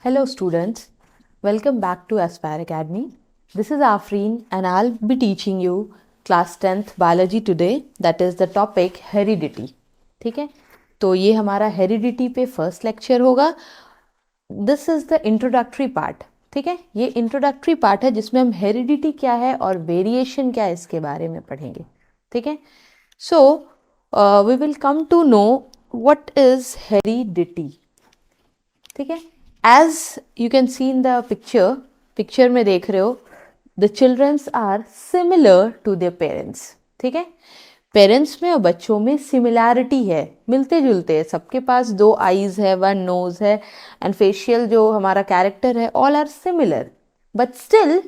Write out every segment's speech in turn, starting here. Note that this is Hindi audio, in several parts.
Hello students, welcome back to Aspire Academy. This is Afreen and I'll be teaching you class 10th biology today, that is the topic heredity. ठीक है, तो ये हमारा heredity पे first lecture होगा. This is the introductory part. ठीक है, ये introductory part है जिसमें हम heredity क्या है और variation क्या है इसके बारे में पढ़ेंगे. ठीक है, so we will come to know what is heredity. ठीक है, as you can see in the picture में देख रहे हो the childrens are similar to their parents. ठीक है, पेरेंट्स में और बच्चों में सिमिलैरिटी है, मिलते जुलते हैं, सबके पास 2 आईज है, 1 नोज है एंड फेशियल जो हमारा कैरेक्टर है all are similar. But still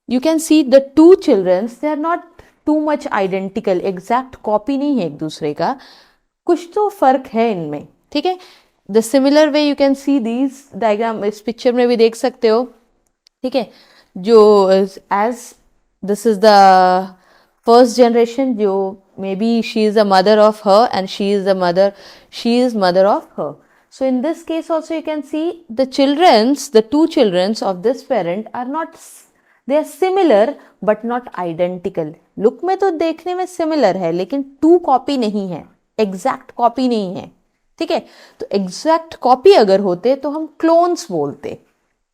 you can see the 2 childrens they are not too much identical, exact copy नहीं है एक दूसरे का, कुछ तो फर्क है इनमें. ठीक है, the similar way you can see these diagram, इस पिक्चर में भी देख सकते हो. ठीक है, जो as this is the first generation, जो may be she is the mother of her and she is mother of her. So in this case also you can see the 2 childrens of this parent are not, they are similar but not identical. Look में तो देखने में सिमिलर है लेकिन 2 कॉपी नहीं है, एग्जैक्ट कॉपी नहीं है. ठीक है, तो एग्जैक्ट कॉपी अगर होते तो हम क्लोन्स बोलते.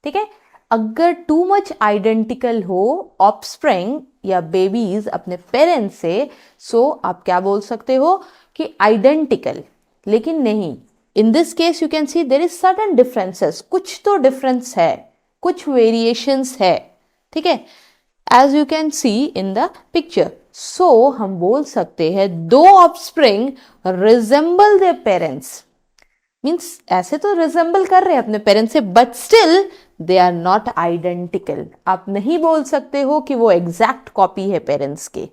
ठीक है, अगर टू मच आइडेंटिकल हो ऑफस्प्रिंग या बेबीज अपने पेरेंट्स से, सो आप क्या बोल सकते हो कि आइडेंटिकल. लेकिन नहीं, in this case you can see there is certain differences, कुछ तो डिफरेंस है, कुछ वेरिएशंस है. ठीक है, as you can see in the picture. So हम बोल सकते हैं 2 offspring resemble their parents. Means ऐसे तो रिजेंबल कर रहे हैं अपने पेरेंट्स से, but still they are not identical. आप नहीं बोल सकते हो कि वो एग्जैक्ट कॉपी है पेरेंट्स के.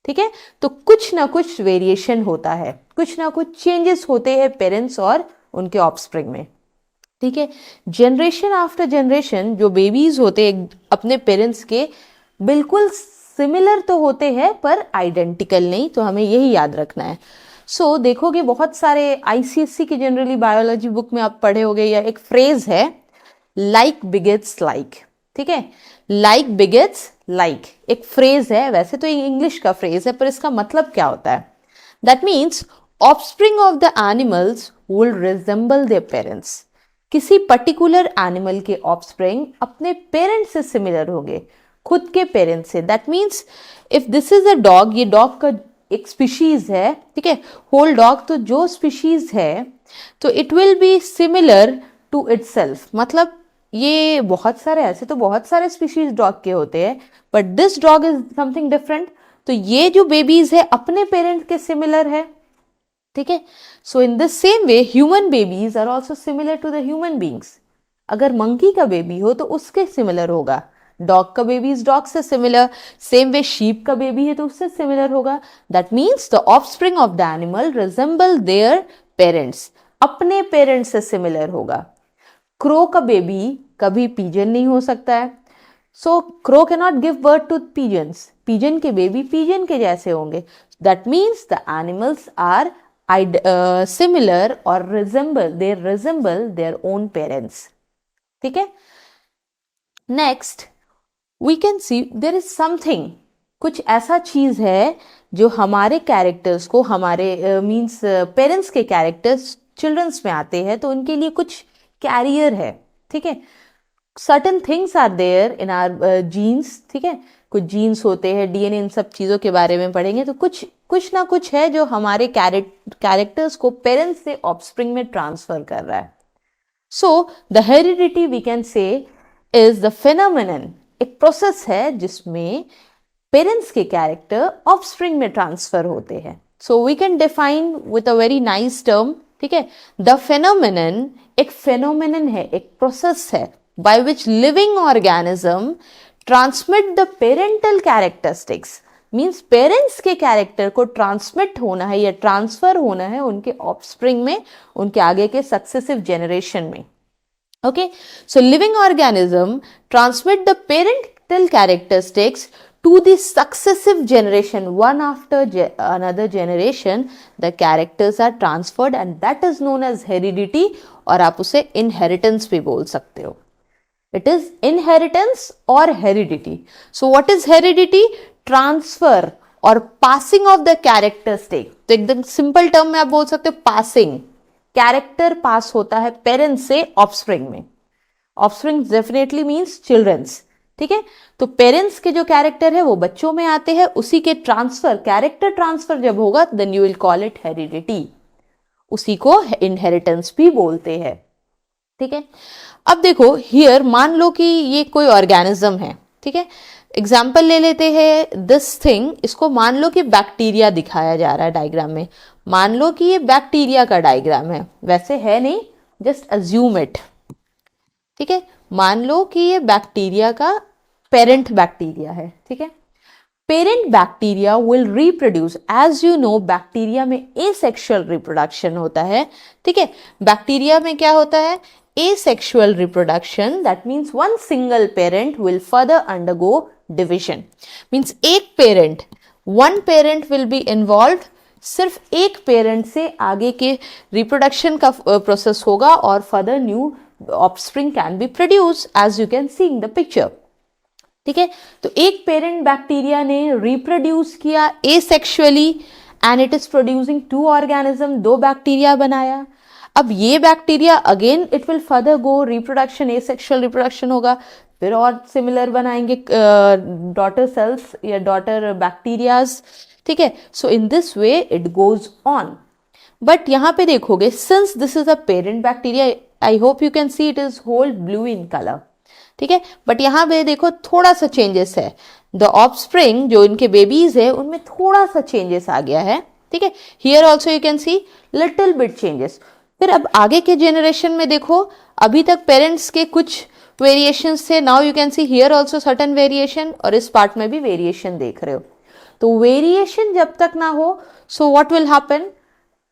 ठीक है, तो कुछ ना कुछ वेरिएशन होता है, कुछ ना कुछ चेंजेस होते हैं पेरेंट्स और उनके ऑफस्प्रिंग में. ठीक है, जनरेशन आफ्टर जनरेशन जो बेबीज होते हैं अपने पेरेंट्स के बिल्कुल सिमिलर तो होते हैं पर आइडेंटिकल नहीं, तो हमें यही याद रखना है. सो देखोगे बहुत सारे आईसीएससी की जनरली बायोलॉजी बुक में आप पढ़े होगे, या एक फ्रेज है लाइक बिगेट्स लाइक. ठीक है, लाइक बिगेट्स लाइक एक फ्रेज है, वैसे तो इंग्लिश का फ्रेज है पर इसका मतलब क्या होता है? That means offspring of the animals will resemble their parents. किसी पर्टिकुलर एनिमल के ऑफस्प्रिंग अपने पेरेंट्स से सिमिलर होंगे, खुद के पेरेंट्स से. That means if this is a dog, ये डॉग का एक स्पीशीज है. ठीक है, होल डॉग, तो जो स्पीशीज है तो it will be similar to itself. मतलब ये बहुत सारे, ऐसे तो बहुत सारे स्पीशीज डॉग के होते हैं but this dog is something different. तो ये जो बेबीज है अपने पेरेंट के सिमिलर है. ठीक है, so in the same way human babies are also similar to the human beings. अगर मंकी का बेबी हो तो उसके सिमिलर होगा, डॉग का बेबी इज डॉग से सिमिलर. सेम वे शीप का बेबी है तो उससे सिमिलर होगा. That means the offspring of the animal resemble their parents, अपने पेरेंट्स से सिमिलर होगा. क्रो का बेबी कभी पीजन नहीं हो सकता है, so crow can not give birth to pigeons. Pigeon के बेबी पीजन के जैसे होंगे. That means the animals are similar और रिजेंबल देयर ओन पेरेंट्स. ठीक है, next we can see there is something, कुछ ऐसा चीज है जो हमारे कैरेक्टर्स को, हमारे मीन्स पेरेंट्स के कैरेक्टर्स चिल्ड्रंस में आते हैं, तो उनके लिए कुछ कैरियर है. ठीक है, certain things are there in our genes. ठीक है, कुछ जीन्स होते हैं, डीएनए, इन सब चीज़ों के बारे में पढ़ेंगे. तो कुछ ना कुछ है जो हमारे कैरेक्टर्स को पेरेंट्स से ऑफस्प्रिंग में ट्रांसफर कर रहा है. So the heredity we can say is the phenomenon, एक प्रोसेस है जिसमें पेरेंट्स के कैरेक्टर ऑफस्प्रिंग में ट्रांसफर होते हैं. So we can define with a very nice term. ठीक है, द फेनोमेनन एक फेनोमेनन है, एक प्रोसेस है by which living organism transmit the parental characteristics. Means parents के कैरेक्टर को ट्रांसमिट होना है या ट्रांसफर होना है उनके ऑफस्प्रिंग में, उनके आगे के सक्सेसिव जेनरेशन में. Okay, so living organism transmit the parental characteristics to the successive generation, one after another generation, the characters are transferred and that is known as heredity, और आप उसे inheritance भी बोल सकते हो. It is inheritance or heredity. So what is heredity? Transfer और passing of the characteristic. तो एकदम सिंपल टर्म में आप बोल सकते हो passing. कैरेक्टर पास होता है पेरेंट्स से ऑफस्प्रिंग में. Offspring definitely means childrens. ठीक है, तो पेरेंट्स के जो कैरेक्टर है वो बच्चों में आते हैं, उसी के ट्रांसफर, कैरेक्टर ट्रांसफर जब होगा then you will call it heredity. उसी को इनहेरिटेंस भी बोलते हैं. ठीक है, अब देखो हियर मान लो कि ये कोई ऑर्गेनिज्म है. ठीक है, एग्जाम्पल ले लेते हैं दिस थिंग. इसको मान लो कि बैक्टीरिया दिखाया जा रहा है डायग्राम में. मान लो कि ये बैक्टीरिया का डायग्राम है, वैसे है नहीं, जस्ट अज्यूम इट. ठीक है, मान लो कि ये बैक्टीरिया का पेरेंट बैक्टीरिया है. ठीक है, parent bacteria will reproduce. As you know bacteria में एसेक्सुअल रिप्रोडक्शन होता है. ठीक है, बैक्टीरिया में क्या होता है? asexual reproduction. That means one single parent will further undergo division. Means एक parent, one parent will be involved. सिर्फ एक पेरेंट से आगे के रिप्रोडक्शन का प्रोसेस होगा और further new offspring can be produce as you can see in the picture. ठीक है, तो एक पेरेंट बैक्टीरिया ने रिप्रोड्यूस किया asexually and it is producing two organism. दो बैक्टीरिया बनाया. अब ये bacteria again it will further go reproduction, asexual reproduction होगा, फिर और सिमिलर बनाएंगे डॉटर सेल्स या डॉटर बैक्टीरियाज. ठीक है, so in this way it goes on. But यहाँ पे देखोगे since this is a parent bacteria, I hope you can see it is whole blue in colour. ठीक है, बट यहाँ पे देखो थोड़ा सा चेंजेस है. द ऑफस्प्रिंग जो इनके बेबीज है उनमें थोड़ा सा चेंजेस आ गया है. ठीक है, here also you can C little bit changes. फिर अब आगे के जनरेशन में देखो, अभी तक पेरेंट्स के कुछ वेरिएशंस थे, now you can see here also certain variation, और इस पार्ट में भी वेरिएशन देख रहे हो. तो वेरिएशन जब तक ना हो so what will happen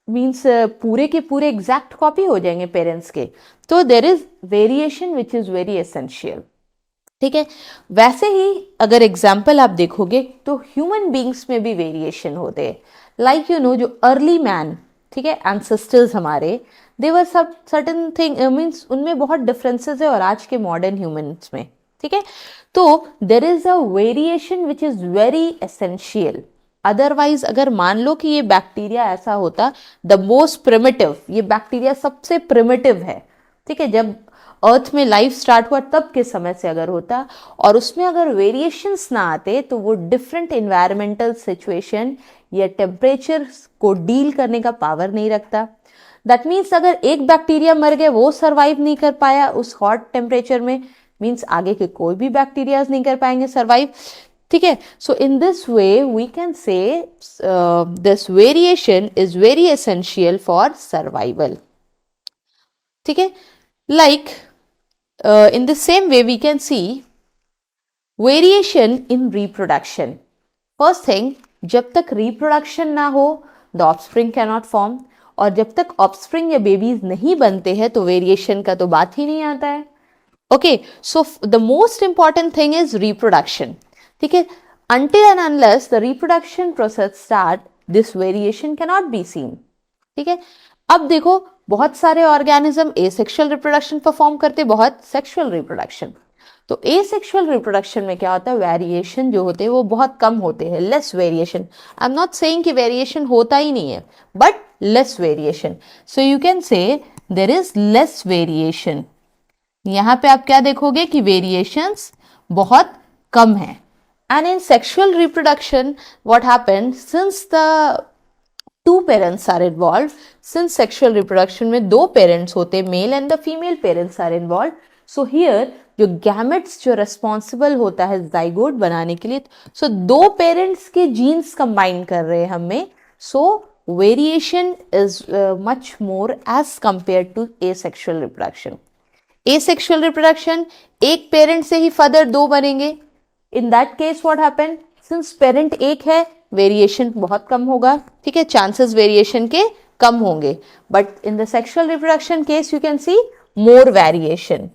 means पूरे के पूरे एग्जैक्ट कॉपी हो जाएंगे पेरेंट्स के. तो there is variation which is very essential. ठीक है, वैसे ही अगर एग्जाम्पल आप देखोगे तो ह्यूमन बींग्स में भी वेरिएशन होते हैं. लाइक यू नो जो अर्ली मैन, ठीक है, एंसेस्टर्स हमारे, दे वर सब सर्टन थिंग मीन्स उनमें बहुत डिफरेंसेस है और आज के मॉडर्न ह्यूमंस में. ठीक है, तो there is a variation which is very essential. Otherwise अगर मान लो कि ये बैक्टीरिया ऐसा होता, द मोस्ट प्रिमिटिव, ये बैक्टीरिया सबसे प्रिमिटिव है. ठीक है, जब अर्थ में लाइफ स्टार्ट हुआ तब के समय से अगर होता और उसमें अगर वेरिएशंस ना आते तो वो डिफरेंट इन्वायरमेंटल सिचुएशन या टेम्परेचर को डील करने का पावर नहीं रखता. दैट मीन्स अगर एक बैक्टीरिया मर गया, वो सर्वाइव नहीं कर पाया उस हॉट टेम्परेचर में, मीन्स आगे के कोई भी बैक्टीरियाज नहीं कर पाएंगे सर्वाइव. ठीक है, so in this way we can say this variation is very essential for survival. ठीक है, like in the same way we can see variation in reproduction. First thing, जब तक reproduction ना हो the offspring cannot form, और जब तक offspring या babies नहीं बनते हैं तो variation का तो बात ही नहीं आता है. Okay, so the most important thing is reproduction. ठीक है, until and unless the reproduction process start, this variation cannot be seen. ठीक है, अब देखो बहुत सारे ऑर्गेनिज्म एसेक्सुअल रिप्रोडक्शन परफॉर्म करते, बहुत सेक्सुअल रिप्रोडक्शन. तो एसेक्सुअल रिप्रोडक्शन में क्या होता है, वेरिएशन जो होते हैं वो बहुत कम होते हैं, less variation. I am not saying कि वेरिएशन होता ही नहीं है, but less variation. So you can say there is less variation. यहाँ पे आप क्या देखोगे कि वेरिएशंस बहुत कम है. And in sexual reproduction what happened, since the two parents are involved, since sexual reproduction में दो parents होते, male and the female parents are involved. So here जो gametes जो responsible होता है zygote बनाने के लिए, so दो parents के genes combine कर रहे हैं हमें. So variation is much more as compared to asexual reproduction. Asexual reproduction एक parent से ही further दो बनेंगे. In that case what happened, since parent एक है वेरिएशन बहुत कम होगा. ठीक है, चांसेस वेरिएशन के कम होंगे. But in the sexual reproduction case you can C more variation.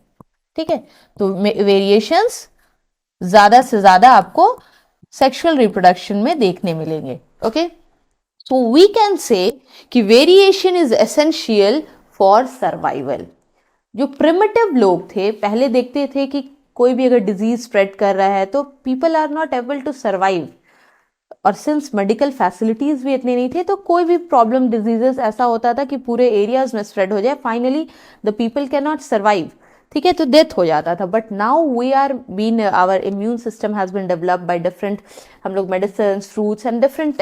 ठीक है, तो वेरिएशंस ज्यादा से ज्यादा आपको सेक्सुअल रिप्रोडक्शन में देखने मिलेंगे। ओके, सो वी कैन से कि variation is essential for survival. जो प्रिमिटिव लोग थे पहले देखते थे कि कोई भी अगर डिजीज स्प्रेड कर रहा है तो people are not able to survive, और सिंस मेडिकल फैसिलिटीज भी इतने नहीं थे तो कोई भी प्रॉब्लम डिजीजेस ऐसा होता था कि पूरे एरियाज में स्प्रेड हो जाए, finally the people can not survive, ठीक है, तो डेथ हो जाता था। But now we are been our immune system has been developed by different, हम लोग medicine, fruits and different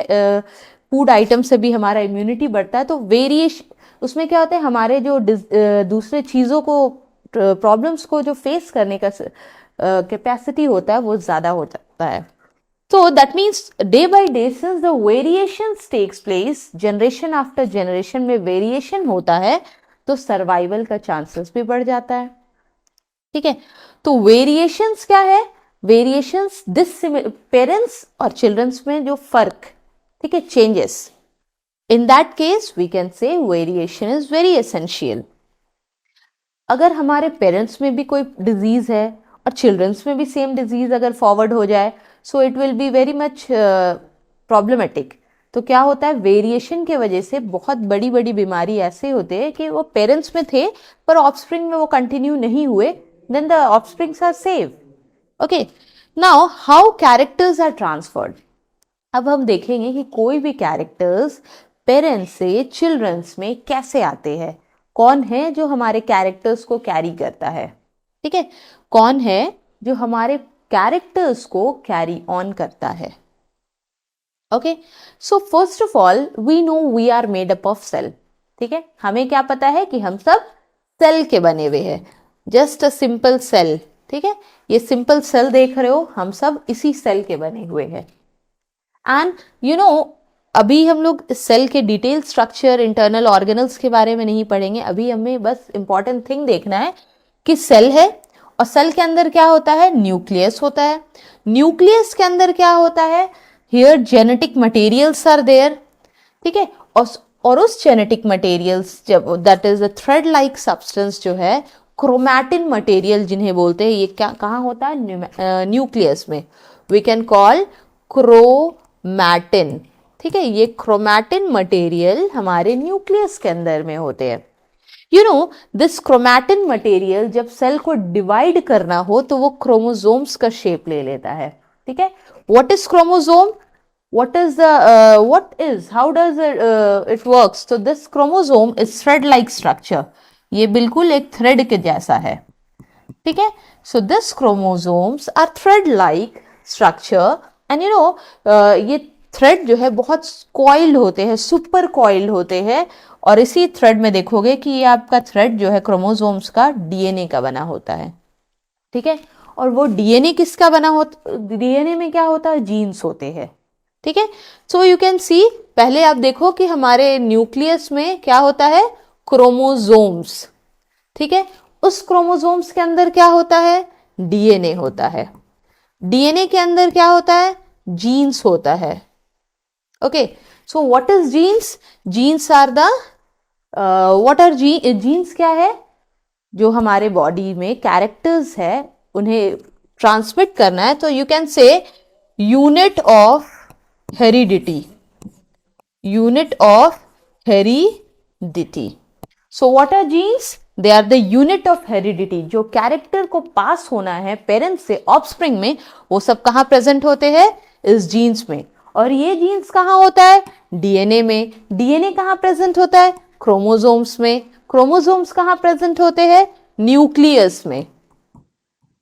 food item से भी हमारा इम्यूनिटी बढ़ता है। तो वेरिएशन उसमें क्या होता है, हमारे जो दूसरे चीज़ों को, प्रॉब्लम्स को जो फेस करने का कैपेसिटी होता है वो ज़्यादा हो जाता है। So that means day by day since the variations takes place, generation after generation में variation होता है तो survival का chances भी बढ़ जाता है, ठीक है। तो variations क्या है, variations parents और childrens में जो फर्क, ठीक है, changes, in that case we can say variation is very essential। अगर हमारे पेरेंट्स में भी कोई डिजीज है और चिल्ड्रंस में भी सेम डिजीज अगर फॉरवर्ड हो जाए, so it will be very much problematic. तो क्या होता है, वेरिएशन के वजह से बहुत बड़ी बड़ी बीमारी ऐसे होते हैं कि वो पेरेंट्स में थे पर ऑफस्प्रिंग में वो कंटिन्यू नहीं हुए, then the offsprings are save. Okay, now how characters are transferred. अब हम देखेंगे कि कोई भी कैरेक्टर्स पेरेंट्स से चिल्ड्रंस में कैसे आते हैं, कौन है जो हमारे कैरेक्टर्स को कैरी करता है, ठीक है, कौन है जो हमारे कैरेक्टर्स को कैरी ऑन करता है। Okay, so first of all we know we are made up of cell, ठीक है, हमें क्या पता है कि हम सब सेल के बने हुए हैं, जस्ट अ सिंपल सेल, ठीक है, ये सिंपल सेल देख रहे हो, हम सब इसी सेल के बने हुए हैं। एंड यू नो अभी हम लोग सेल के डिटेल स्ट्रक्चर, इंटरनल ऑर्गेनल्स के बारे में नहीं पढ़ेंगे, अभी हमें बस इंपॉर्टेंट थिंग देखना है कि सेल है और सेल के अंदर क्या होता है, न्यूक्लियस होता है। न्यूक्लियस के अंदर क्या होता है, here genetic materials are there, ठीक है, और उस जेनेटिक मटेरियल्स जब that is the thread like substance जो है, क्रोमैटिन मटेरियल जिन्हें बोलते हैं, ये क्या कहाँ होता है, न्यूक्लियस में, वी कैन कॉल क्रोमैटिन, ठीक है, ये क्रोमैटिन मटेरियल हमारे न्यूक्लियस के अंदर में होते हैं। You know this chromatin material जब सेल को डिवाइड करना हो तो वो क्रोमोसोम्स का शेप ले लेता है, ठीक है। What is chromosome, how does it works, तो this chromosome is thread like structure, ये बिल्कुल एक थ्रेड के जैसा है, ठीक है। So this chromosomes are thread like structure and you know ये थ्रेड जो है बहुत कॉइल्ड होते हैं, सुपर कॉइल्ड होते हैं, और इसी थ्रेड में देखोगे कि ये आपका थ्रेड जो है क्रोमोसोम्स का डीएनए का बना होता है, ठीक है। और वो डीएनए किसका बना होता, डीएनए में क्या होता है, जीन्स होते हैं, ठीक है। सो यू कैन सी, पहले आप देखो कि हमारे न्यूक्लियस में क्या होता है, क्रोमोसोम्स, ठीक है, उस क्रोमोसोम्स के अंदर क्या होता है, डीएनए होता है, डीएनए के अंदर क्या होता है, जीन्स होता है। Okay, so what is genes, genes are the what are genes क्या है, जो हमारे बॉडी में कैरेक्टर्स है उन्हें ट्रांसमिट करना है, तो you can say unit of heredity, unit of heredity. So what are genes, they are the unit of heredity, जो कैरेक्टर को पास होना है पेरेंट्स से ऑफस्प्रिंग में, वो सब कहाँ प्रेजेंट होते हैं, इस जीन्स में। और ये जीन्स कहाँ होता है, डीएनए में, डीएनए कहाँ प्रेजेंट होता है, क्रोमोसोम्स में, क्रोमोसोम्स कहाँ प्रेजेंट होते हैं, न्यूक्लियस में,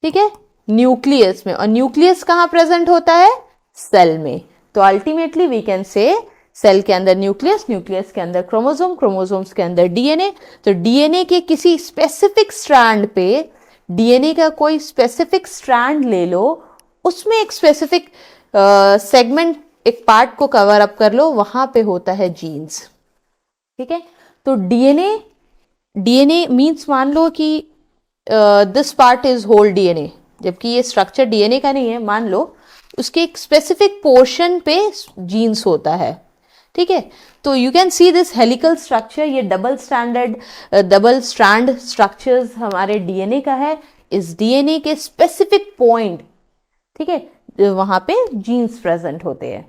ठीक है, न्यूक्लियस में, और न्यूक्लियस कहाँ प्रेजेंट होता है, सेल में। तो ultimately we can say cell के अंदर न्यूक्लियस, न्यूक्लियस के अंदर क्रोमोसोम, क्रोमोसोम्स के अंदर डीएनए। तो डीएनए के किसी स्पेसिफिक स्ट्रैंड पे, डीएनए का कोई स्पेसिफिक स्ट्रैंड ले लो, उसमें एक स्पेसिफिक सेगमेंट, एक पार्ट को कवर अप कर लो, वहां पे होता है जीन्स, ठीक है। तो डीएनए, डीएनए मीन्स मान लो कि this part is whole DNA, जबकि ये स्ट्रक्चर डीएनए का नहीं है, मान लो उसके एक स्पेसिफिक पोर्शन पे जीन्स होता है, ठीक है। तो you can see this helical structure, ये डबल स्ट्रैंड स्ट्रक्चर्स हमारे डीएनए का है, इस डीएनए के स्पेसिफिक पॉइंट, ठीक है, वहां पे जीन्स प्रेजेंट होते हैं.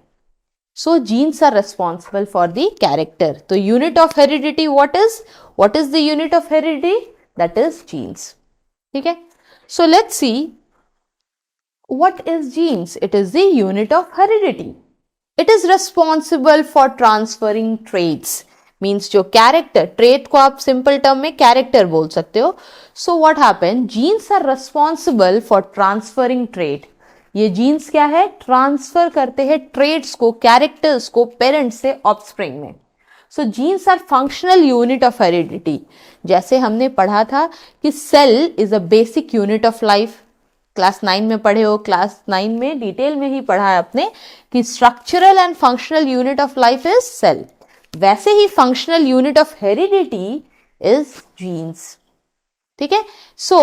So genes are responsible for the character. So unit of heredity what is the unit of heredity? That is genes. ठीक है. So let's see what is genes. It is the unit of heredity. It is responsible for transferring traits. Means जो character trait को आप simple term में character बोल सकते हो. So what happened? Genes are responsible for transferring trait. ये जीन्स क्या है? ट्रांसफर करते हैं ट्रेड्स को, कैरेक्टर्स को पेरेंट्स से ऑफस्प्रिंग में. So genes are functional unit of heredity. जैसे हमने पढ़ा था कि cell is a basic unit of life. Class 9 में पढ़े हो, क्लास 9 में डिटेल में ही पढ़ा है आपने कि structural and functional unit of life is cell. वैसे ही functional unit of heredity is genes. ठीक है. सो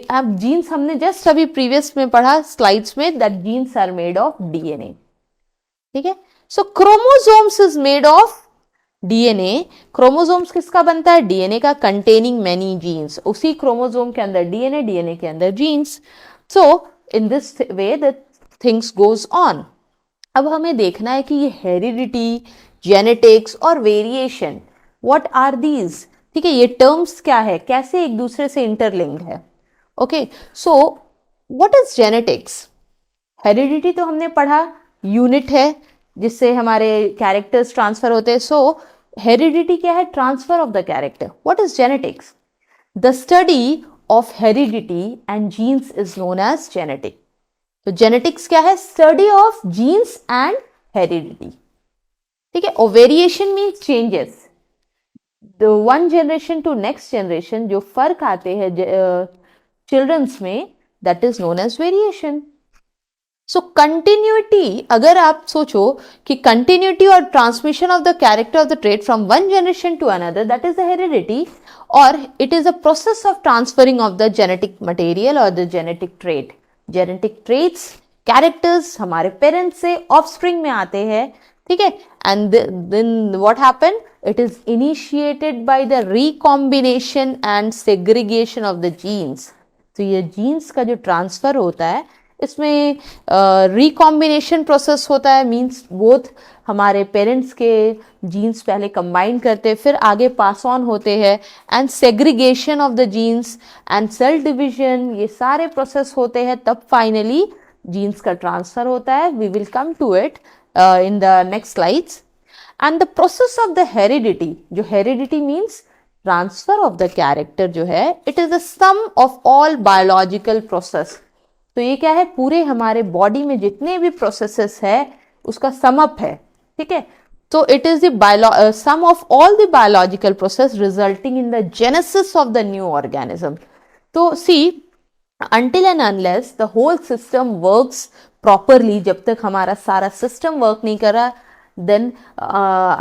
अब जीन्स हमने जस्ट अभी प्रीवियस में पढ़ा स्लाइड्स में that genes are made of DNA. ठीक है. So chromosomes is made of DNA. Chromosomes किसका बनता है? डीएनए का, कंटेनिंग मेनी जीन्स. उसी क्रोमोसोम के अंदर डीएनए, डीएनए के अंदर genes. So in this way the things goes on. अब हमें देखना है कि ये हेरिडिटी, जेनेटिक्स और वेरिएशन व्हाट आर दीज. ठीक है. ये टर्म्स क्या है, कैसे एक दूसरे से इंटरलिंक्ड है. Okay. So what is genetics? Heredity तो हमने पढ़ा, यूनिट है जिससे हमारे कैरेक्टर्स ट्रांसफर होते हैं. सो हेरिडिटी क्या है? Transfer of the character. What is genetics? The study of heredity and genes is known as genetic. तो जेनेटिक्स क्या है? Study of genes and heredity. ठीक है. और variation means changes. One generation to next generation जो फर्क आते हैं चिल्ड्रंस में, that is known as variation. So continuity, अगर आप सोचो कि कंटिन्यूटी और transmission of the character of the trait from one generation to another, that is the heredity. और it is a process of transferring of the genetic material और the genetic trait. Genetic traits, characters हमारे पेरेंट्स से ऑफस्प्रिंग में आते हैं. ठीक है. And then what happen? It is initiated by the recombination and segregation of the genes. तो ये जीन्स का जो ट्रांसफर होता है इसमें रिकॉम्बिनेशन प्रोसेस होता है. मीन्स बोथ हमारे पेरेंट्स के जीन्स पहले कंबाइन करते हैं, फिर आगे पास ऑन होते हैं. And segregation of the genes and cell division, ये सारे प्रोसेस होते हैं, तब फाइनली जीन्स का ट्रांसफर होता है. We will come to it in the next slides. And the process of the heredity, जो heredity means transfer of the character जो है, it is the sum of all biological process. तो ये क्या है? पूरे हमारे बॉडी में जितने भी प्रोसेसेस है उसका सम अप है. ठीक है. तो it is the sum of all the biological process resulting in the genesis of the new organism. तो see, until and unless the whole system works properly, जब तक हमारा सारा सिस्टम वर्क नहीं कर रहा, then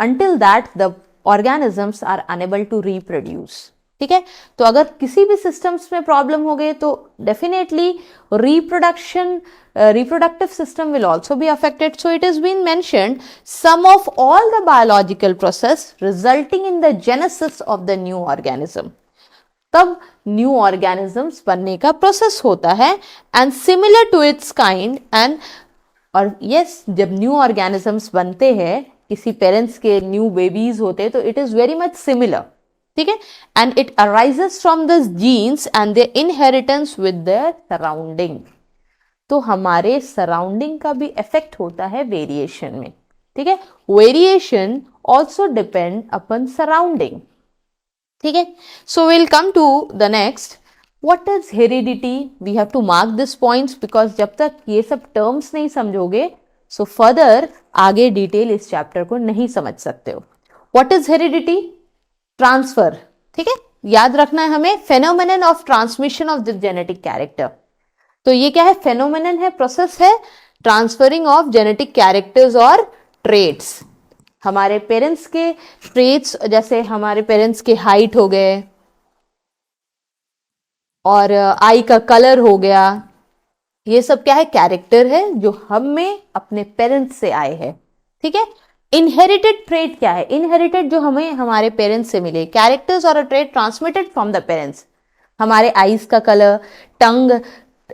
until that the organisms are unable to reproduce. ठीक है. तो अगर किसी भी सिस्टम्स में प्रॉब्लम हो गए तो definitely reproductive system will also be affected. So it has been mentioned sum of all the biological process resulting in the genesis of the new organism. तब न्यू ऑर्गेनिजम्स बनने का प्रोसेस होता है. And similar to its kind. And और यस, जब न्यू ऑर्गेनिजम्स बनते हैं, किसी पेरेंट्स के न्यू बेबीज होते हैं, तो it is very much similar. ठीक है. And it arises from the genes and their inheritance with their surrounding. तो हमारे सराउंडिंग का भी इफेक्ट होता है वेरिएशन में. ठीक है. Variation also depend upon surrounding. ठीक है. So will come to the next. What is heredity? We have to mark this points because जब तक ये सब terms नहीं समझोगे, so further आगे डिटेल इस चैप्टर को नहीं समझ सकते हो. What is heredity? Transfer. ठीक है. याद रखना है हमें, phenomenon of transmission of the genetic character. तो ये क्या है? phenomenon है, process है transferring of genetic characters और traits. हमारे पेरेंट्स के traits, जैसे हमारे पेरेंट्स के हाइट हो गए और आई का कलर हो गया, ये सब क्या है? कैरेक्टर है जो हम में अपने पेरेंट्स से आए हैं. ठीक है. इनहेरिटेड ट्रेट क्या है? इनहेरिटेड जो हमें हमारे पेरेंट्स से मिले, कैरेक्टर्स और a trait transmitted from the parents. हमारे आईज का colour, tongue,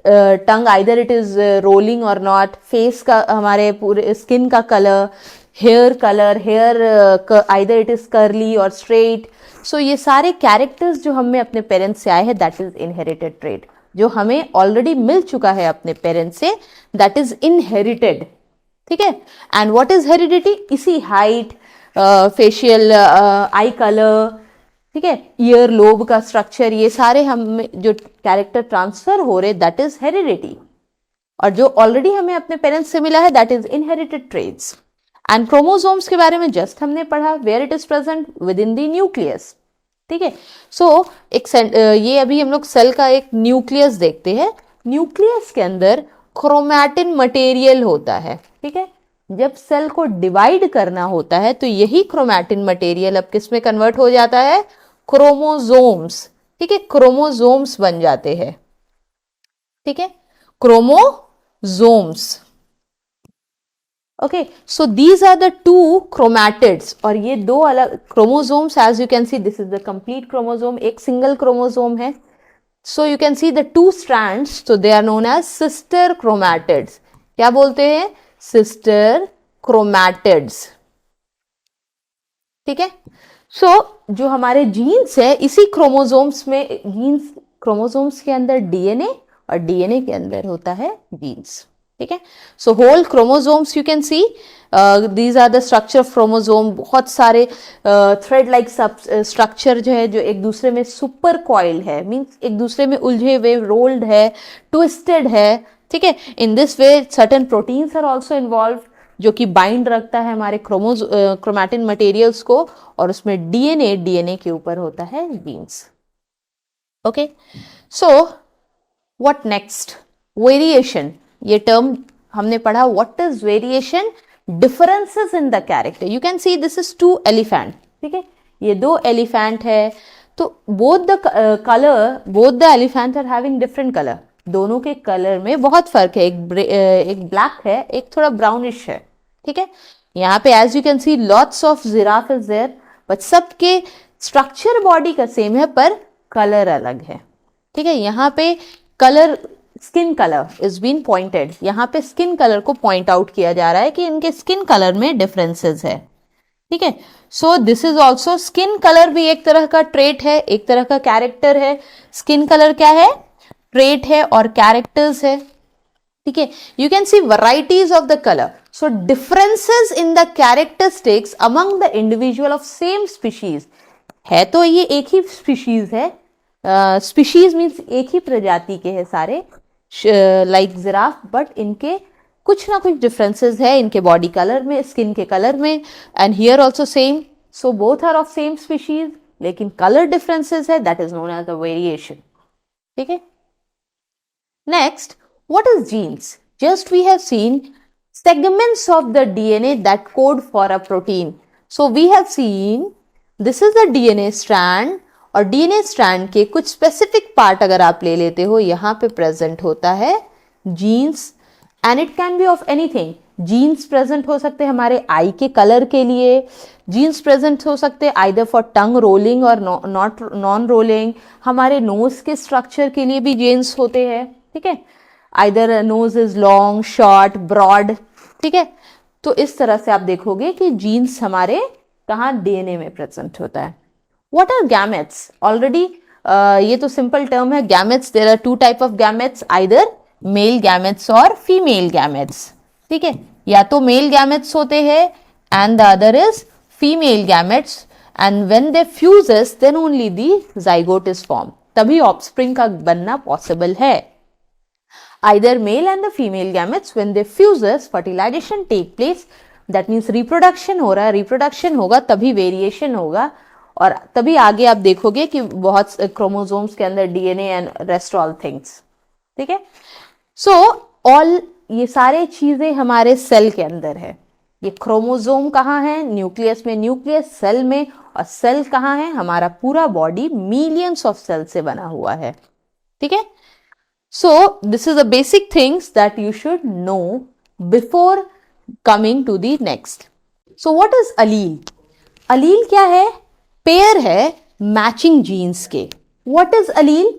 tongue either it is rolling और नॉट, फेस का, हमारे पूरे स्किन का colour, hair either it is curly और स्ट्रेट. सो ये सारे कैरेक्टर्स जो हमें अपने पेरेंट्स से आए हैं, दैट इज इनहेरिटेड ट्रेट. जो हमें ऑलरेडी मिल चुका है अपने पेरेंट्स से, दैट इज इनहेरिटेड. ठीक है. And what is heredity? इसी हाइट, फेशियल, आई कलर, ठीक है, ईयर लोब का स्ट्रक्चर, ये सारे हमें जो कैरेक्टर ट्रांसफर हो रहे, दैट इज हेरिडिटी. और जो ऑलरेडी हमें अपने पेरेंट्स से मिला है, that is inherited traits. And chromosomes के बारे में जस्ट हमने पढ़ा, where it is present within the nucleus. ठीक है. सो ये अभी हम लोग सेल का एक न्यूक्लियस देखते हैं. न्यूक्लियस के अंदर क्रोमैटिन मटेरियल होता है. ठीक है. जब सेल को डिवाइड करना होता है तो यही क्रोमैटिन मटेरियल अब किस में कन्वर्ट हो जाता है? क्रोमोसोम्स. ठीक है. क्रोमोसोम्स बन जाते हैं. ठीक है. Chromosomes. Okay. So these are the two chromatids. और ये दो अलग chromosomes, as you can see this is the complete chromosome. एक सिंगल क्रोमोसोम है. So you can see the two strands, so they are known as sister chromatids. क्या बोलते हैं? Sister chromatids. ठीक है. सो जो हमारे जीन्स है, इसी क्रोमोसोम्स में, जीन्स क्रोमोसोम्स के अंदर डीएनए और डीएनए के अंदर होता है जीन्स. ठीक है. So whole chromosomes you can see, these are the structure of chromosome. बहुत सारे थ्रेड लाइक स्ट्रक्चर जो है, जो एक दूसरे में सुपर कॉइल्ड है, मीन्स एक दूसरे में उलझे हुए, रोल्ड है, ट्विस्टेड है. ठीक है. In this way certain proteins are also involve, जो कि बाइंड रखता है हमारे क्रोमैटिन मटेरियल्स को, और उसमें डीएनए के ऊपर होता है genes. Okay. So what next? Variation. ये टर्म हमने पढ़ा. What is variation? Differences in the character. You can see this is two elephant. ठीक है. ये दो एलिफेंट है. तो both the colour, both the elephant are having different colour. दोनों के कलर में बहुत फर्क है. एक ब्लैक है, एक थोड़ा ब्राउनिश है. ठीक है. यहाँ पे as you can see lots of giraffe is there, but सबके स्ट्रक्चर बॉडी का सेम है, पर कलर अलग है. ठीक है. यहाँ पे colour, skin colour is been pointed. यहाँ पे स्किन कलर को पॉइंट आउट किया जा रहा है कि इनके स्किन कलर में डिफरेंसेस है. ठीक है. So this is also, skin colour भी एक तरह का ट्रेट है, एक तरह का कैरेक्टर है. स्किन कलर क्या है? ट्रेट है और कैरेक्टर्स है. ठीक है. You can C varieties of the colour. So differences in the characteristics among the individual of same species. है तो ये एक ही स्पीशीज है. स्पीशीज मीन्स एक ही प्रजाति के हैं सारे, लाइक जिराफ, बट इनके कुछ ना कुछ डिफरेंसेस है इनके बॉडी कलर में, स्किन के कलर में. And here also same. So both are of same species, लेकिन कलर डिफरेंसेस है, that is known as the variation. ठीक है. Next, what is genes? Just we have seen segments of the DNA that code for a protein. So we have seen this is the DNA strand, और DNA strand के कुछ specific part अगर आप ले लेते हो, यहाँ पे present होता है genes, and it can be of anything. Genes present हो सकते हैं हमारे eye के color के लिए, genes present हो सकते हैं either for tongue rolling और non rolling. हमारे nose के structure के लिए भी genes होते हैं. ठीक है. Either nose is long, short, broad. ठीक है. तो इस तरह से आप देखोगे कि जीन्स हमारे कहाँ? डीएनए में प्रेजेंट होता है. What are gametes? ऑलरेडी ये तो सिंपल टर्म है. Gametes, there are two type of gametes, either male gametes और फीमेल गैमेट्स. ठीक है. या तो मेल गैमेट्स होते हैं and the other is female gametes, and when they fuses then only the zygote is form. तभी ऑफस्प्रिंग का बनना पॉसिबल है. Either male and the female gametes, when they fuses, fertilization take place. That means reproduction हो रहा है. reproduction होगा तभी variation होगा, और तभी आगे आप देखोगे कि बहुत क्रोमोसोम्स के अंदर DNA and rest all things. ठीक है. So all ये सारे चीजें हमारे सेल के अंदर है. ये क्रोमोसोम कहाँ है? न्यूक्लियस में. न्यूक्लियस सेल में, और सेल कहाँ है? हमारा पूरा बॉडी मिलियंस ऑफ सेल से बना हुआ है. ठीक है. So this is the basic things that you should know before coming to the next. So what is allele? Allele क्या है? पेयर है मैचिंग जीन्स के. What is allele?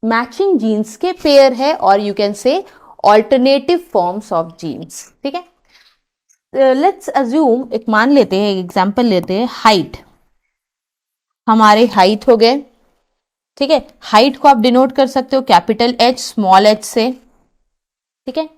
Matching genes के पेयर है, और you can say alternative forms of genes. ठीक है, लेट्स अज्यूम, एक मान लेते हैं, एक एग्जांपल लेते हैं, हाइट। हमारे हाइट हो गए, ठीक है। हाइट को आप डिनोट कर सकते हो कैपिटल एच स्मॉल एच से, ठीक है।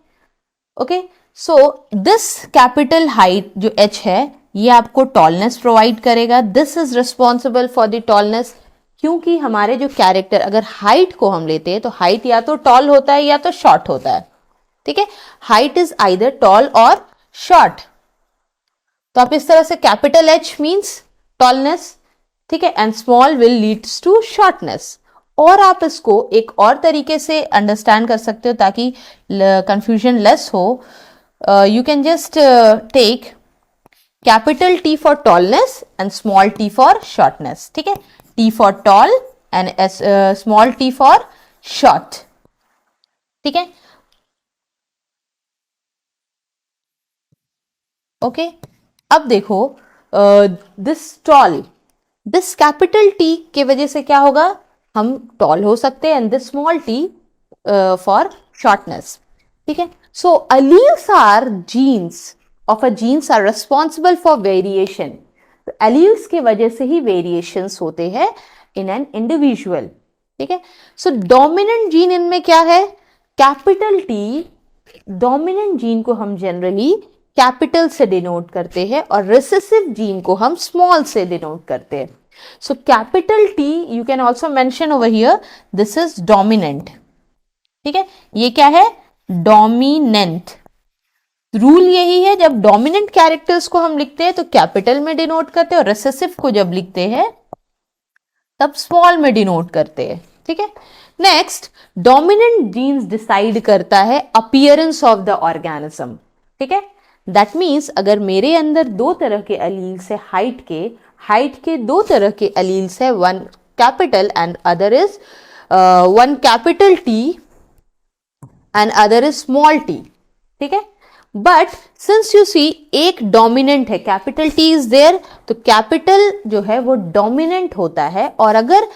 Okay, so this capital height जो एच है ये आपको टॉलनेस प्रोवाइड करेगा। This is responsible for the tallness, क्योंकि हमारे जो कैरेक्टर, अगर हाइट को हम लेते हैं तो हाइट या तो टॉल होता है या तो शॉर्ट होता है, ठीक है। हाइट इज आइदर टॉल और शॉर्ट। तो आप इस तरह से कैपिटल एच मीन्स टॉलनेस, ठीक है, and small will leads to shortness. और आप इसको एक और तरीके से अंडरस्टैंड कर सकते हो ताकि कंफ्यूजन लेस हो। You can just take capital T for tallness and small T for shortness, ठीक है। T for tall and small T for short, ठीक है। ओके, अब देखो, this tall, this capital T के वजह से क्या होगा, हम टॉल हो सकते हैं, and this small T for shortness, ठीक है। So alleles are genes of a genes are responsible for variation. तो alleles के वजह से ही वेरिएशंस होते हैं इन एन इंडिविजुअल, ठीक है। सो डोमिनेंट जीन इनमें क्या है, कैपिटल टी। डोमिनेंट जीन को हम जनरली कैपिटल से डिनोट करते हैं और रिसेसिव जीन को हम स्मॉल से डिनोट करते हैं। So capital T U can also mention over here, this is dominant, ठीक है। ये क्या है, डोमिनेंट। रूल यही है, जब डोमिनेंट कैरेक्टर्स को हम लिखते हैं तो कैपिटल में डिनोट करते हैं, और रिसेसिव को जब लिखते हैं तब स्मॉल में डिनोट करते हैं, ठीक है। नेक्स्ट, डोमिनेंट जीन्स डिसाइड करता है अपीयरेंस ऑफ द ऑर्गेनिज्म, ठीक है। दैट मीन्स अगर मेरे अंदर दो तरह के अलील्स है, हाइट के दो तरह के अलील्स है, one capital and other is one capital T and other is small T, ठीक है। बट सिंस यू सी एक डोमिनेंट है, कैपिटल टी इज देयर, तो कैपिटल जो है वो डोमिनेंट होता है, और अगर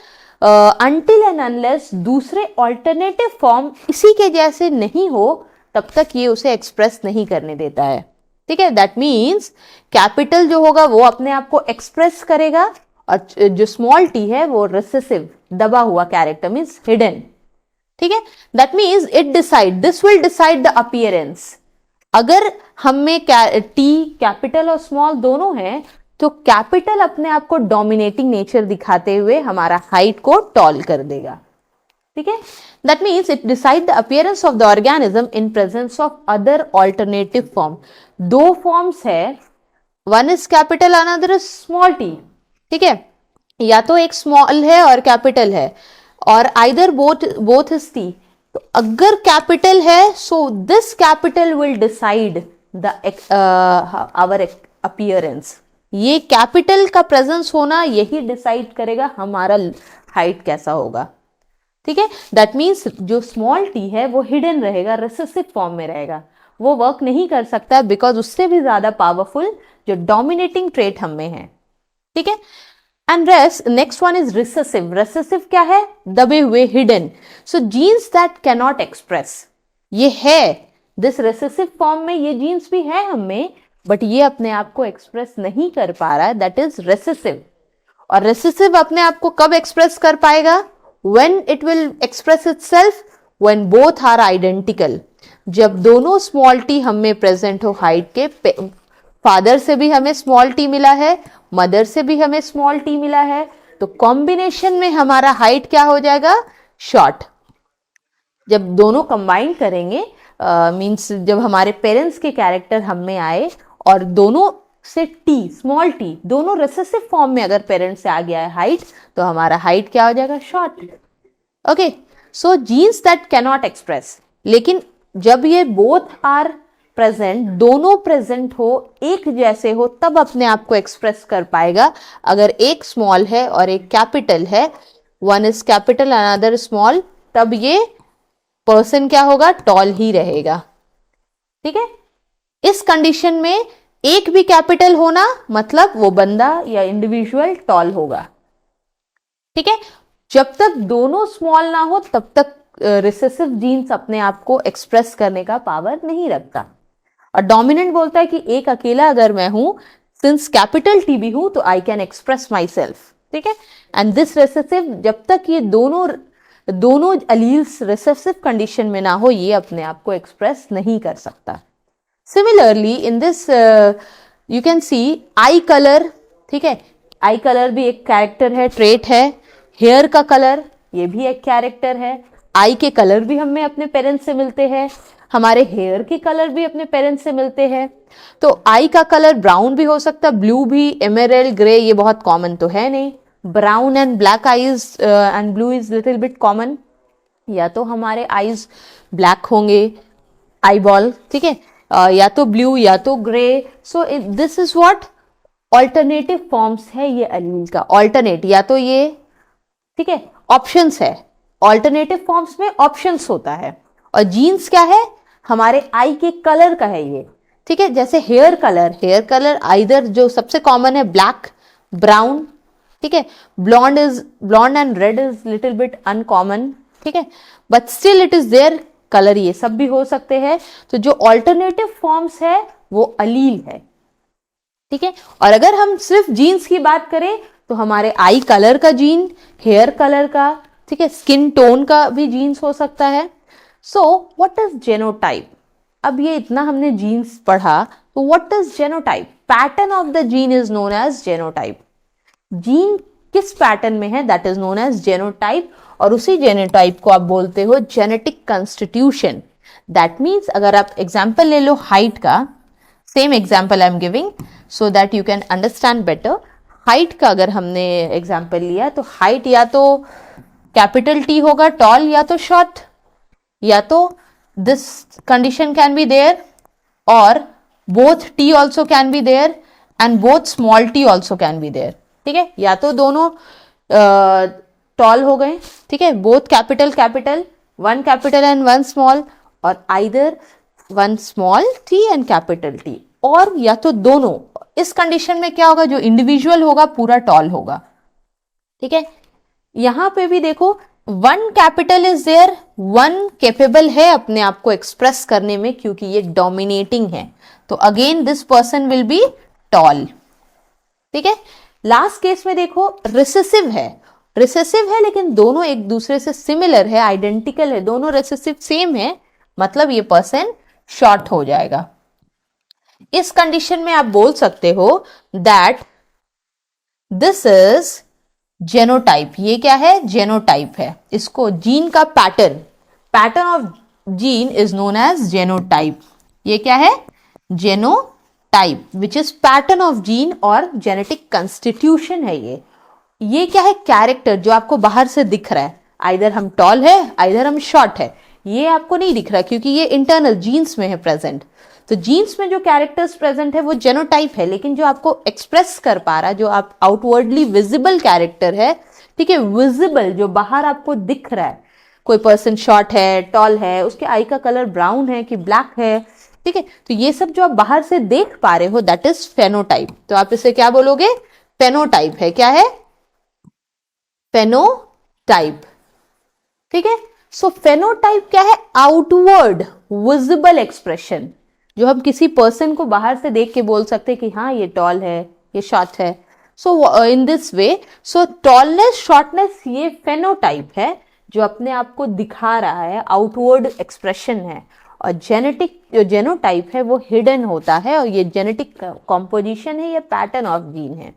अनटिल एंड अनलेस दूसरे ऑल्टरनेटिव फॉर्म इसी के जैसे नहीं हो तब तक ये उसे एक्सप्रेस नहीं करने देता है, ठीक है। दैट मीन्स कैपिटल जो होगा वो अपने आप को एक्सप्रेस करेगा, और जो स्मॉल टी है वो रिसेसिव दबा हुआ कैरेक्टर मीन्स हिडन, ठीक है। That means it decide, this will decide the appearance. अगर हम में टी कैपिटल और स्मॉल दोनों हैं तो कैपिटल अपने आप को डोमिनेटिंग नेचर दिखाते हुए हमारा हाइट को टॉल कर देगा, ठीक है। That means it decide the appearance of the organism in presence of other alternative form. दो फॉर्म्स है, one is capital another is small T, ठीक है। या तो एक स्मॉल है और कैपिटल है, और आइदर बोथ इज टी। तो अगर कैपिटल है so this capital will decide the our appearance. ये कैपिटल का प्रेजेंस होना यही डिसाइड करेगा हमारा हाइट कैसा होगा, ठीक है। दैट मीन्स जो स्मॉल टी है वो हिडन रहेगा, रिसेसिव फॉर्म में रहेगा, वो वर्क नहीं कर सकता बिकॉज उससे भी ज्यादा पावरफुल जो डोमिनेटिंग ट्रेट हम में है, ठीक है। And next one is recessive. Recessive क्या है, दबे हुए, hidden. So genes that cannot express, ये है दिस रिसेसिव फॉर्म में, ये जीन्स भी है हम में, बट ये अपने आप को एक्सप्रेस नहीं कर पा रहा है, दैट इज रिसेसिव। और रिसेसिव अपने आप को कब एक्सप्रेस कर पाएगा, when it will express itself when both are identical. जब दोनों स्मॉल टी हम में प्रेजेंट हो हाइट के, फादर से भी हमें स्मॉल टी मिला है, मदर से भी हमें स्मॉल टी मिला है, तो कॉम्बिनेशन में हमारा हाइट क्या हो जाएगा, शॉर्ट। जब दोनों कंबाइन करेंगे, मींस जब हमारे पेरेंट्स के कैरेक्टर हम में आए और दोनों से टी, स्मॉल टी दोनों रिसेसिव फॉर्म में अगर पेरेंट्स से आ गया है हाइट, तो हमारा हाइट क्या हो जाएगा, short. Okay, so genes that cannot express, लेकिन जब ये बोथ आर प्रेजेंट, दोनों प्रेजेंट हो, एक जैसे हो, तब अपने आप को एक्सप्रेस कर पाएगा। अगर एक स्मॉल है और एक कैपिटल है, one is capital another small, तब ये पर्सन क्या होगा, टॉल ही रहेगा, ठीक है। इस कंडीशन में एक भी कैपिटल होना मतलब वो बंदा या इंडिविजुअल टॉल होगा, ठीक है। जब तक दोनों स्मॉल ना हो तब तक रिसेसिव जीन्स अपने आप को एक्सप्रेस करने का पावर नहीं रखता। और डोमिनेंट बोलता है कि एक अकेला अगर मैं हूं, सिंस कैपिटल टी भी हूं, तो I can express my self, ठीक है। एंड दिस रिसेसिव, जब तक ये दोनों अलील्स रिसेसिव कंडीशन में ना हो, ये अपने आप को एक्सप्रेस नहीं कर सकता। Similarly in this you can C I colour, ठीक है, आई कलर भी एक कैरेक्टर है, ट्रेट है। हेयर का कलर, ये भी एक कैरेक्टर है। आई के कलर भी हमें अपने पेरेंट्स से मिलते हैं, हमारे हेयर के कलर भी अपने पेरेंट्स से मिलते हैं। तो आई का कलर ब्राउन भी हो सकता है, ब्लू भी, एमेरल्ड ग्रे, ये बहुत कॉमन तो है नहीं। Brown and black eyes and blue is little bit common. या तो हमारे आईज ब्लैक होंगे, आई बॉल, ठीक है, या तो ब्लू या तो grey. So this is what alternative forms है ये अलील का। ऑल्टरनेट, या तो ये, ठीक है, ऑप्शंस है। ऑल्टरनेटिव फॉर्म्स में ऑप्शंस होता है। और जीन्स क्या है, हमारे आई के कलर का है ये, ठीक है। जैसे हेयर कलर आइदर जो सबसे कॉमन है ब्लैक, ब्राउन, ठीक है। Blonde and red is little bit uncommon, ठीक है, but still it is there colour, ये सब भी हो सकते हैं। तो जो ऑल्टरनेटिव फॉर्म्स है वो अलील है, ठीक है। और अगर हम सिर्फ जीन्स की बात करें तो हमारे आई कलर का जीन, हेयर कलर का, ठीक है, स्किन टोन का भी जीन्स हो सकता है। So what is genotype? अब ये इतना हमने जीन्स पढ़ा, तो what is genotype? Pattern of the gene is known as genotype. Gene किस पैटर्न में है, that is known as genotype. और उसी जेनोटाइप को आप बोलते हो जेनेटिक कंस्टिट्यूशन। दैट मीन्स, अगर आप एग्जाम्पल ले लो हाइट का, same example I am giving so that you can understand better. Height का अगर हमने एग्जाम्पल लिया तो हाइट या तो कैपिटल टी होगा, टॉल, या तो शॉर्ट, या तो this condition can be there, और both T also can be there and both small T also can be there, ठीक है। या तो दोनों टॉल हो गए, ठीक है, both capital, one capital and one small, और either one small T and capital T, और या तो दोनों। इस कंडीशन में क्या होगा, जो इंडिविजुअल होगा पूरा टॉल होगा, ठीक है। यहां पे भी देखो, one capital is there, one capable है अपने आप को एक्सप्रेस करने में क्योंकि ये डोमिनेटिंग है, तो again this person will be toll, ठीक है। लास्ट केस में देखो रिसेसिव है लेकिन दोनों एक दूसरे से सिमिलर है, आइडेंटिकल है, दोनों रिसेसिव सेम है, मतलब ये पर्सन शॉर्ट हो जाएगा। इस कंडीशन में आप बोल सकते हो दैट दिस इज जेनोटाइप। ये क्या है, जेनोटाइप है। इसको जीन का pattern of gene is known as genotype. ये क्या है, genotype, which is pattern of gene और जेनेटिक कंस्टिट्यूशन है ये क्या है, कैरेक्टर जो आपको बाहर से दिख रहा है, आइदर हम टॉल है आइदर हम शॉर्ट है, ये आपको नहीं दिख रहा क्योंकि ये इंटरनल जीन्स में है प्रेजेंट। तो जीन्स में जो कैरेक्टर्स प्रेजेंट है वो जेनोटाइप है, लेकिन जो आपको एक्सप्रेस कर पा रहा, जो आप आउटवर्डली विजिबल कैरेक्टर है, ठीक है, विजिबल जो बाहर आपको दिख रहा है, कोई पर्सन शॉर्ट है, टॉल है, उसके आई का कलर ब्राउन है कि ब्लैक है, ठीक है, तो ये सब जो आप बाहर से देख पा रहे हो दैट इज फेनोटाइप। तो आप इसे क्या बोलोगे, फेनोटाइप है। क्या है, फेनोटाइप, ठीक है। सो फेनोटाइप क्या है, आउटवर्ड विजिबल एक्सप्रेशन, जो हम किसी पर्सन को बाहर से देख के बोल सकते हैं कि हाँ ये टॉल है, ये शॉर्ट है। So in this way, so tallness, shortness, ये फेनोटाइप है जो अपने आप को दिखा रहा है, आउटवर्ड एक्सप्रेशन है। और जेनेटिक जो जेनोटाइप है वो हिडन होता है, और ये जेनेटिक कॉम्पोजिशन है, ये पैटर्न ऑफ जीन है।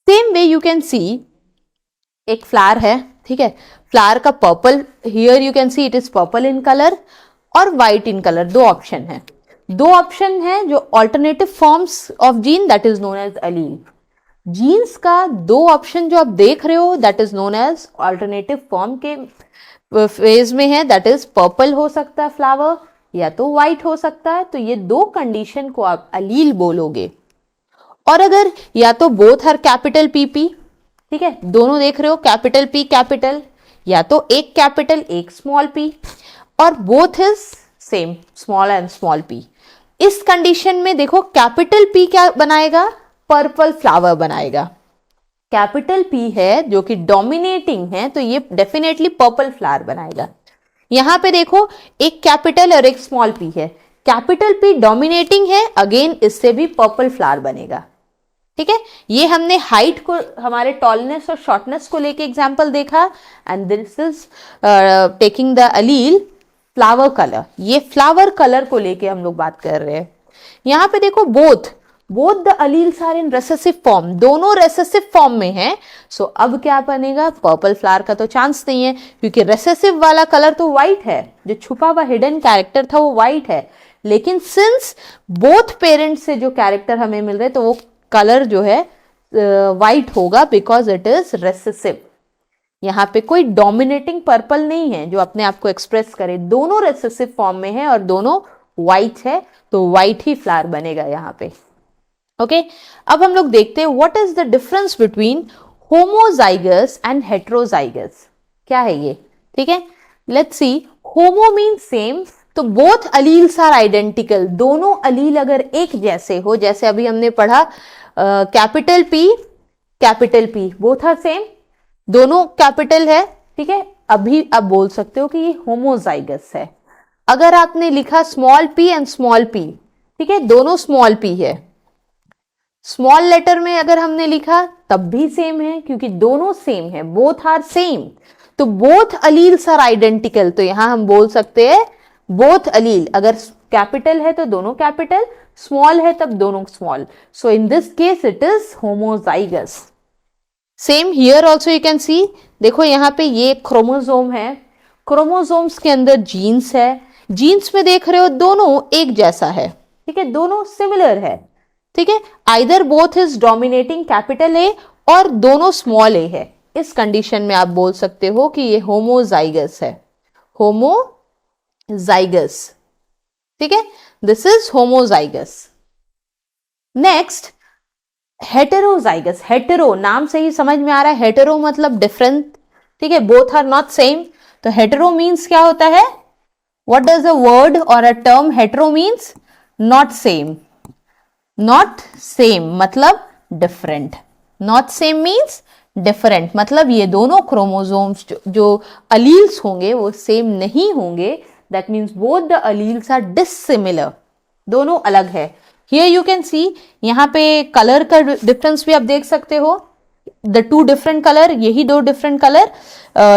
Same way you can see, एक फ्लावर है, ठीक है, फ्लावर का purple, here you can see it is purple in colour और व्हाइट इन कलर, दो ऑप्शन है जो alternative forms of gene, that is known as allele. Genes का दो ऑप्शन जो आप देख रहे हो that is known as alternative form के फेज में है, दैट इज पर्पल हो सकता है फ्लावर या तो व्हाइट हो सकता है। तो ये दो कंडीशन को आप अलील बोलोगे। और अगर या तो बोथ हर कैपिटल पीपी, ठीक है, दोनों देख रहे हो कैपिटल पी कैपिटल, या तो एक कैपिटल एक स्मॉल पी, और both is same small and small P. इस कंडीशन में देखो कैपिटल पी क्या बनाएगा, पर्पल फ्लावर बनाएगा, कैपिटल P है जो कि डोमिनेटिंग है, तो ये डेफिनेटली पर्पल फ्लावर बनाएगा। यहां पे देखो एक कैपिटल और एक स्मॉल p है, कैपिटल P डोमिनेटिंग है, अगेन इससे भी पर्पल फ्लावर बनेगा। ठीक है, ये हमने हाइट को, हमारे टॉलनेस और शॉर्टनेस को लेके एग्जांपल देखा, and this is taking the allele flower colour. ये फ्लावर कलर को लेके हम लोग बात कर रहे हैं। यहां पे देखो both the alleles are in recessive form, दोनों रेसेसिव फॉर्म में है। सो अब क्या बनेगा, पर्पल फ्लावर का तो चांस नहीं है, क्योंकि रेसेसिव वाला कलर तो व्हाइट है, जो छुपा हुआ हिडन कैरेक्टर था वो व्हाइट है, लेकिन सिंस बोथ पेरेंट्स से जो कैरेक्टर हमें मिल रहे तो वो कलर जो है व्हाइट होगा, बिकॉज इट इज रेसेसिव। यहां पे कोई डोमिनेटिंग पर्पल नहीं है जो अपने आप को एक्सप्रेस करे, दोनों रेसेसिव फॉर्म में है और दोनों व्हाइट है, तो व्हाइट ही फ्लावर बनेगा यहाँ पे। ओके, अब हम लोग देखते हैं what is the difference between homozygous and heterozygous, क्या है ये। ठीक है, let's see. Homo means same, तो बोथ अलील्स आर आइडेंटिकल, दोनों अलील अगर एक जैसे हो, जैसे अभी हमने पढ़ा capital P both are same, दोनों कैपिटल है। ठीक है, अभी आप बोल सकते हो कि ये होमोजाइगस है। अगर आपने लिखा small p and small p, ठीक है, दोनों स्मॉल p है, स्मॉल लेटर में अगर हमने लिखा तब भी सेम है, क्योंकि दोनों सेम है, बोथ आर सेम, तो बोथ अलील्स आर आइडेंटिकल, तो यहां हम बोल सकते हैं बोथ अलील, अगर कैपिटल है तो दोनों कैपिटल, स्मॉल है तब दोनों small, so in this case it is homozygous. Same here also you can सी, देखो यहाँ पे ये क्रोमोसोम है, क्रोमोसोम्स के अंदर जीन्स है, जीन्स में देख रहे हो दोनों एक जैसा है, ठीक है, दोनों सिमिलर है। ठीक है, either both is dominating capital A और दोनों स्मॉल ए है, इस कंडीशन में आप बोल सकते हो कि ये होमोजाइगस है, होमोजाइगस। ठीक है, this is homozygous. Next heterozygous, hetero नाम से ही समझ में आ रहा है, हेटेरो मतलब डिफरेंट, ठीक है, बोथ आर नॉट सेम, तो हेटेरो मीन्स क्या होता है, what does a word or a term hetero means, not same, not same मतलब different, not same means different, मतलब ये दोनों क्रोमोसोम्स जो अलील्स होंगे वो सेम नहीं होंगे, that means both the alleles are dissimilar, दोनों अलग है। हियर यू कैन सी, यहाँ पे कलर का डिफरेंस भी आप देख सकते हो, द टू डिफरेंट कलर, यही दो डिफरेंट कलर,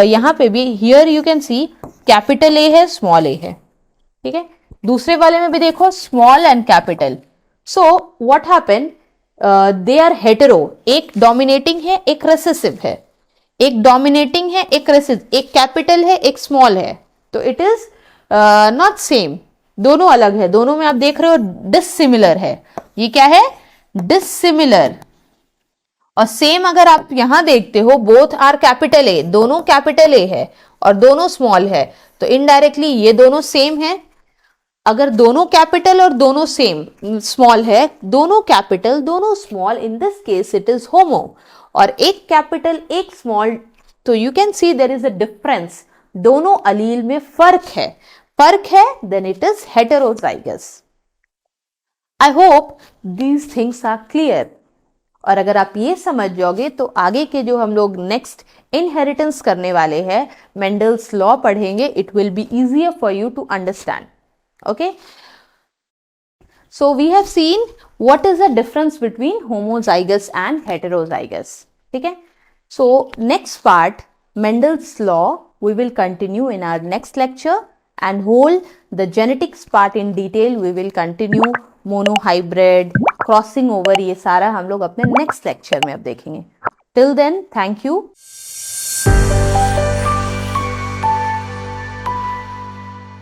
यहाँ पे भी here you can C capital A है, स्मॉल ए है। ठीक है, दूसरे वाले में भी देखो small and capital, so what happen, they are hetero, एक डोमिनेटिंग है एक रेसेसिव है, एक डोमिनेटिंग है एक रेसेसिव, एक कैपिटल है एक स्मॉल है, तो इट इज नॉट सेम, दोनों अलग है, दोनों में आप देख रहे हो डिसिमिलर है, ये क्या है, डिसिमिलर। और सेम अगर आप यहां देखते हो, बोथ आर कैपिटल ए, दोनों कैपिटल ए है और दोनों स्मॉल है, तो इनडायरेक्टली ये दोनों सेम है। अगर दोनों कैपिटल और दोनों सेम स्मॉल है, दोनों कैपिटल दोनों small, in this case it is homo, और एक कैपिटल एक स्मॉल, तो you can see there is a difference, दोनों अलील में फर्क है, then it is heterozygous. I hope these things are clear, और अगर आप ये समझ जाओगे तो आगे के जो हम लोग नेक्स्ट इनहेरिटेंस करने वाले हैं, मेंडल्स लॉ पढ़ेंगे, it will be easier for you to understand. Okay, so we have seen what is the difference between homozygous and heterozygous. ठीक है, so next part, Mendel's law, we will continue in our next lecture, and whole the genetics part in detail we will continue, monohybrid, crossing over, ये सारा हम लोग अपने next lecture में अब देखेंगे। Till then, thank you.